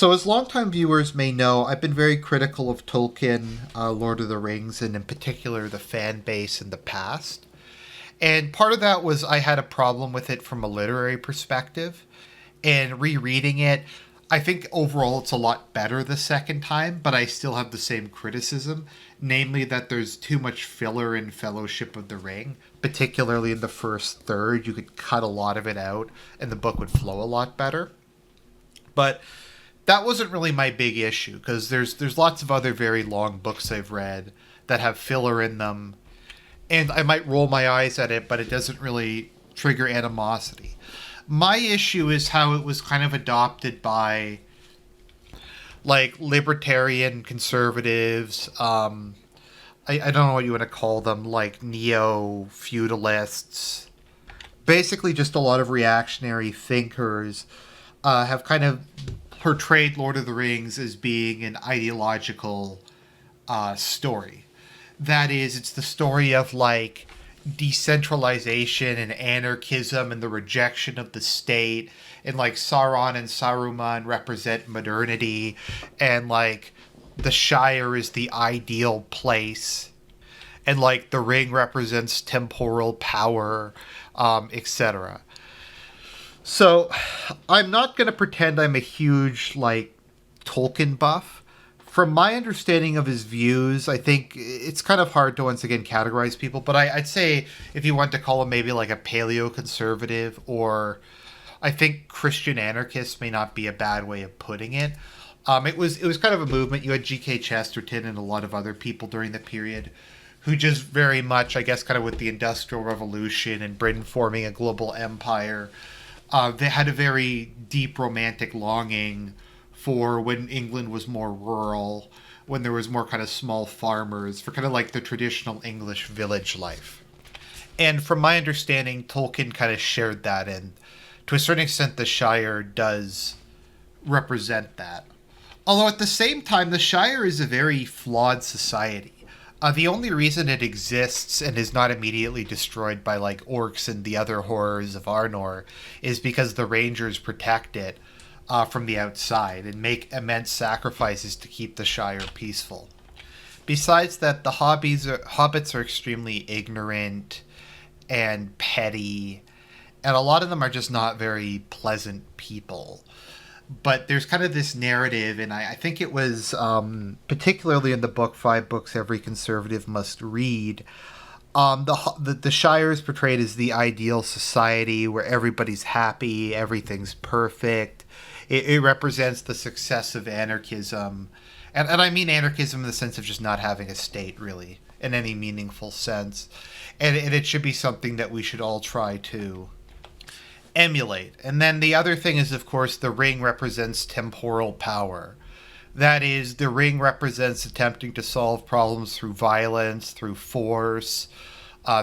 So, as longtime viewers may know, I've been very critical of Tolkien, Lord of the Rings, and in particular the fan base in the past. And part of that was I had a problem with it from a literary perspective. And rereading it, I think overall it's a lot better the second time, but I still have the same criticism, namely that there's too much filler in Fellowship of the Ring, particularly in the first third. You could cut a lot of it out and the book would flow a lot better. But that wasn't really my big issue because there's lots of other very long books I've read that have filler in them, and I might roll my eyes at it, but it doesn't really trigger animosity. My issue is how it was kind of adopted by like libertarian conservatives. I don't know what you want to call them, like neo feudalists. Basically, just a lot of reactionary thinkers have kind of portrayed Lord of the Rings as being an ideological story. That is, it's the story of like decentralization and anarchism and the rejection of the state, and like Sauron and Saruman represent modernity, and like the Shire is the ideal place, and like the ring represents temporal power, etc. So I'm not going to pretend I'm a huge like Tolkien buff. From my understanding of his views, I think it's kind of hard to once again categorize people, but I'd say if you want to call him maybe like a paleo conservative, or I think Christian anarchist may not be a bad way of putting it. It was kind of a movement. You had G.K. Chesterton and a lot of other people during the period who just very much, I guess, kind of with the Industrial Revolution and Britain forming a global empire, they had a very deep romantic longing for when England was more rural, when there was more kind of small farmers, for kind of like the traditional English village life. And from my understanding, Tolkien kind of shared that, and to a certain extent, the Shire does represent that. Although at the same time, the Shire is a very flawed society. The only reason it exists and is not immediately destroyed by like orcs and the other horrors of Arnor is because the Rangers protect it from the outside and make immense sacrifices to keep the Shire peaceful. Besides that, the hobbits are extremely ignorant and petty, and a lot of them are just not very pleasant people. But there's kind of this narrative, and I think it was particularly in the book Five Books Every Conservative Must Read. The Shire is portrayed as the ideal society where everybody's happy, everything's perfect. It represents the success of anarchism, and I mean anarchism in the sense of just not having a state, really, in any meaningful sense. And it should be something that we should all try to emulate. And then the other thing is, of course, the ring represents temporal power. That is, the ring represents attempting to solve problems through violence, through force,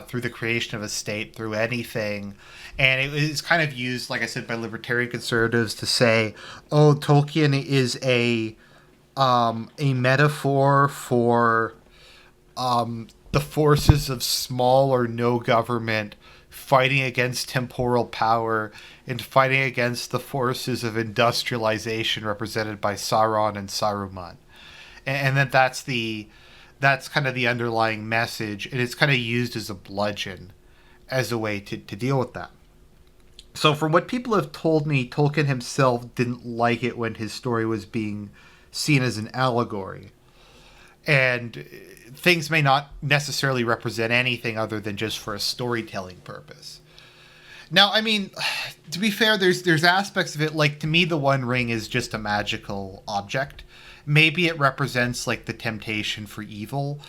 through the creation of a state, through anything. And it is kind of used, like I said, by libertarian conservatives to say, oh, Tolkien is a metaphor for the forces of small or no government fighting against temporal power and fighting against the forces of industrialization represented by Sauron and Saruman. And that's kind of the underlying message, and it's kind of used as a bludgeon as a way to deal with that. So from what people have told me, Tolkien himself didn't like it when his story was being seen as an allegory. And things may not necessarily represent anything other than just for a storytelling purpose. Now, I mean, to be fair, there's aspects of it, like to me the One Ring is just a magical object. Maybe it represents like the temptation for evil,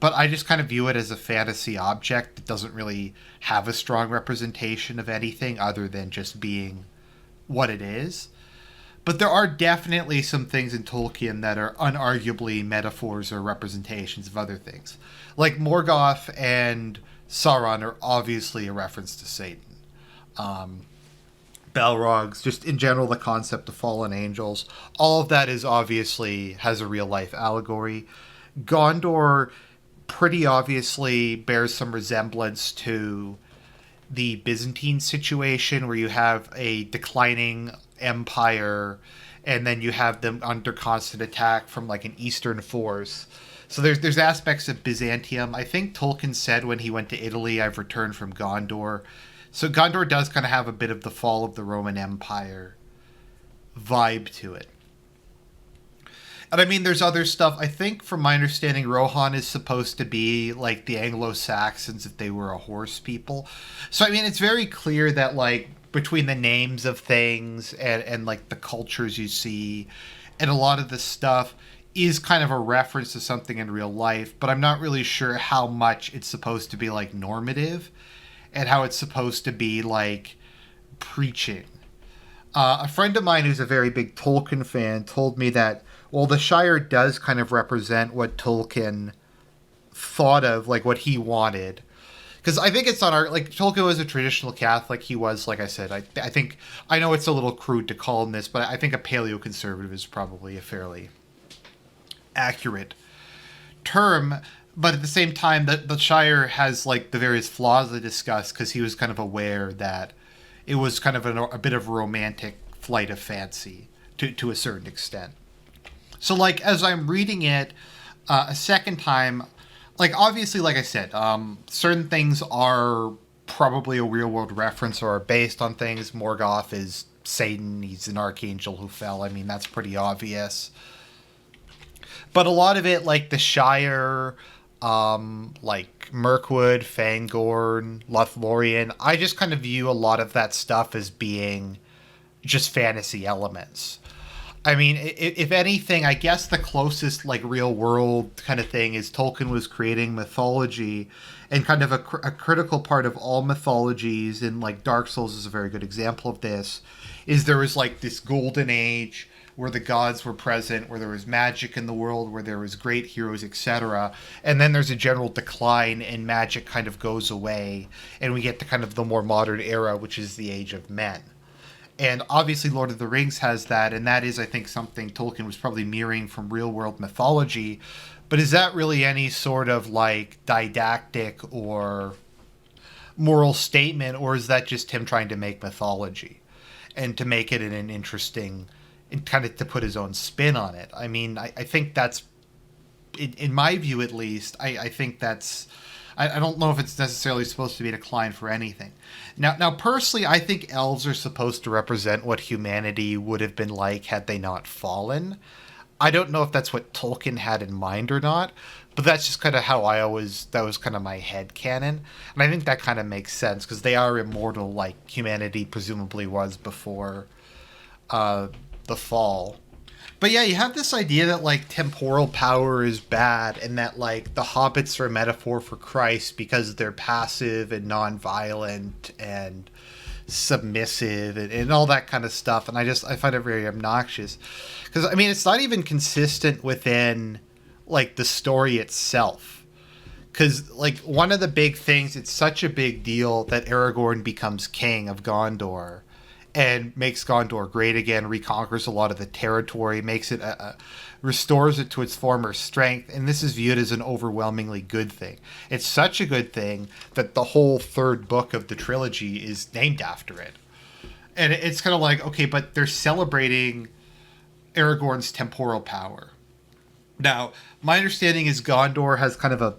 but I just kind of view it as a fantasy object that doesn't really have a strong representation of anything other than just being what it is. But there are definitely some things in Tolkien that are unarguably metaphors or representations of other things. Like Morgoth and Sauron are obviously a reference to Satan. Balrogs, just in general, the concept of fallen angels, all of that is obviously has a real life allegory. Gondor pretty obviously bears some resemblance to the Byzantine situation where you have a declining empire and then you have them under constant attack from like an eastern force. So there's aspects of Byzantium. I think Tolkien said when he went to Italy, I've returned from Gondor. So Gondor does kind of have a bit of the fall of the Roman Empire vibe to it. And I mean, there's other stuff. I think, from my understanding, Rohan is supposed to be like the Anglo-Saxons if they were a horse people. So I mean, it's very clear that like between the names of things and like the cultures you see, and a lot of the stuff is kind of a reference to something in real life. But I'm not really sure how much it's supposed to be like normative, and how it's supposed to be like preaching. A friend of mine who's a very big Tolkien fan told me that, well, the Shire does kind of represent what Tolkien thought of, like what he wanted. Because I think it's not our, like, Tolkien was a traditional Catholic. He was, like I said, I think, I know it's a little crude to call him this, but I think a paleoconservative is probably a fairly accurate term. But at the same time, the Shire has, like, the various flaws I discussed because he was kind of aware that it was kind of a bit of a romantic flight of fancy to a certain extent. So, like, as I'm reading it a second time, like, obviously, like I said, certain things are probably a real-world reference or are based on things. Morgoth is Satan. He's an archangel who fell. I mean, that's pretty obvious. But a lot of it, like the Shire, like Mirkwood, Fangorn, Lothlorien, I just kind of view a lot of that stuff as being just fantasy elements. I mean, if anything, I guess the closest like real world kind of thing is Tolkien was creating mythology, and kind of a critical part of all mythologies, and like Dark Souls is a very good example of this, is there was like this golden age where the gods were present, where there was magic in the world, where there was great heroes, etc. And then there's a general decline and magic kind of goes away, and we get to kind of the more modern era, which is the Age of Men. And obviously Lord of the Rings has that, and that is, I think, something Tolkien was probably mirroring from real-world mythology. But is that really any sort of, like, didactic or moral statement, or is that just him trying to make mythology? And to make it in an interesting, and kind of to put his own spin on it. I mean, I think that's, in my view at least, I think that's... I don't know if it's necessarily supposed to be a decline for anything. Now, personally, I think elves are supposed to represent what humanity would have been like had they not fallen. I don't know if that's what Tolkien had in mind or not, but that's just kind of how that was kind of my head canon. And I think that kind of makes sense, because they are immortal like humanity presumably was before the fall. But yeah, you have this idea that like temporal power is bad, and that like the hobbits are a metaphor for Christ because they're passive and non-violent and submissive and all that kind of stuff. And I find it very obnoxious, because I mean, it's not even consistent within like the story itself. Because like one of the big things, it's such a big deal that Aragorn becomes king of Gondor and makes Gondor great again, reconquers a lot of the territory, makes it restores it to its former strength, and this is viewed as an overwhelmingly good thing. It's such a good thing that the whole third book of the trilogy is named after it. And it's kind of like, okay, but they're celebrating Aragorn's temporal power. Now, my understanding is Gondor has kind of a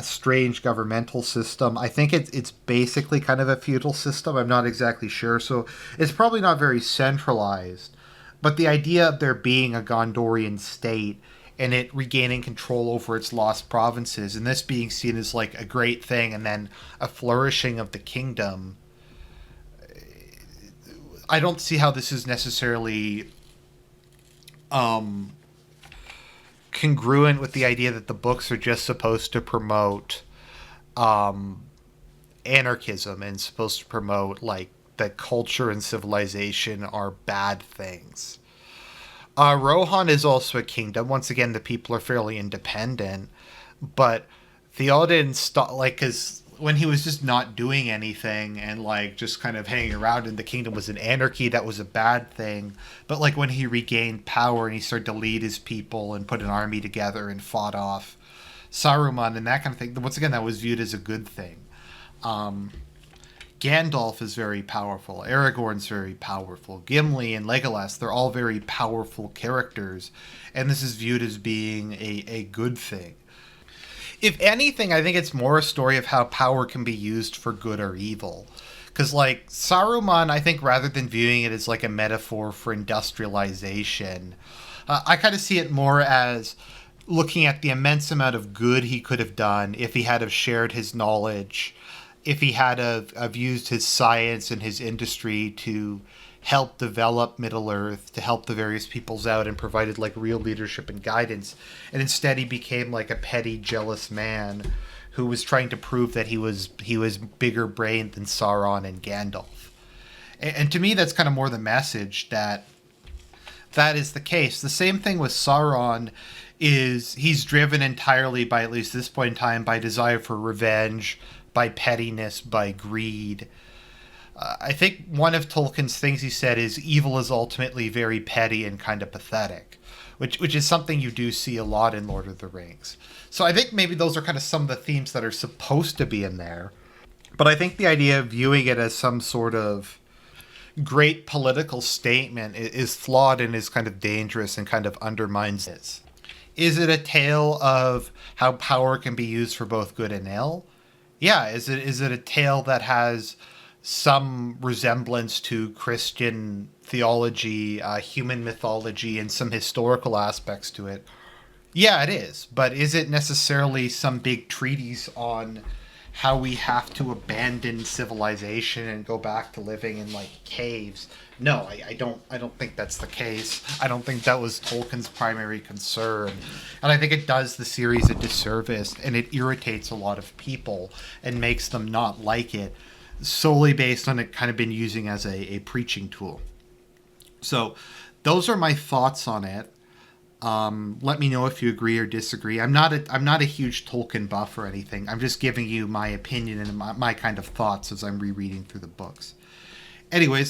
strange governmental system. I think it's basically kind of a feudal system. I'm not exactly sure, so it's probably not very centralized. But the idea of there being a Gondorian state and it regaining control over its lost provinces, and this being seen as like a great thing, and then a flourishing of the kingdom, I don't see how this is necessarily congruent with the idea that the books are just supposed to promote anarchism and supposed to promote like that culture and civilization are bad things. Rohan is also a kingdom. Once again, the people are fairly independent, but Theoden because when he was just not doing anything and like just kind of hanging around and the kingdom was an anarchy, that was a bad thing. But like when he regained power and he started to lead his people and put an army together and fought off Saruman and that kind of thing, once again, that was viewed as a good thing. Gandalf is very powerful. Aragorn's very powerful. Gimli and Legolas, they're all very powerful characters. And this is viewed as being a good thing. If anything, I think it's more a story of how power can be used for good or evil. Because, like, Saruman, I think rather than viewing it as like a metaphor for industrialization, I kind of see it more as looking at the immense amount of good he could have done if he had have shared his knowledge, if he had have used his science and his industry to help develop Middle Earth, to help the various peoples out and provided like real leadership and guidance. And instead he became like a petty, jealous man who was trying to prove that he was bigger brained than Sauron and Gandalf. And to me that's kind of more the message that is the case. The same thing with Sauron is he's driven entirely by, at least this point in time, by desire for revenge, by pettiness, by greed. I think one of Tolkien's things he said is evil is ultimately very petty and kind of pathetic, which is something you do see a lot in Lord of the Rings. So I think maybe those are kind of some of the themes that are supposed to be in there. But I think the idea of viewing it as some sort of great political statement is flawed and is kind of dangerous and kind of undermines it. Is it a tale of how power can be used for both good and ill? Yeah. Is it a tale that has some resemblance to Christian theology, human mythology, and some historical aspects to it? Yeah, it is. But is it necessarily some big treatise on how we have to abandon civilization and go back to living in like caves? No, I don't think that's the case. I don't think that was Tolkien's primary concern. And I think it does the series a disservice and it irritates a lot of people and makes them not like it solely based on it kind of been using as a preaching tool. So those are my thoughts on it. Let me know if you agree or disagree. I'm not a huge Tolkien buff or anything. I'm just giving you my opinion and my kind of thoughts as I'm rereading through the books. Anyways,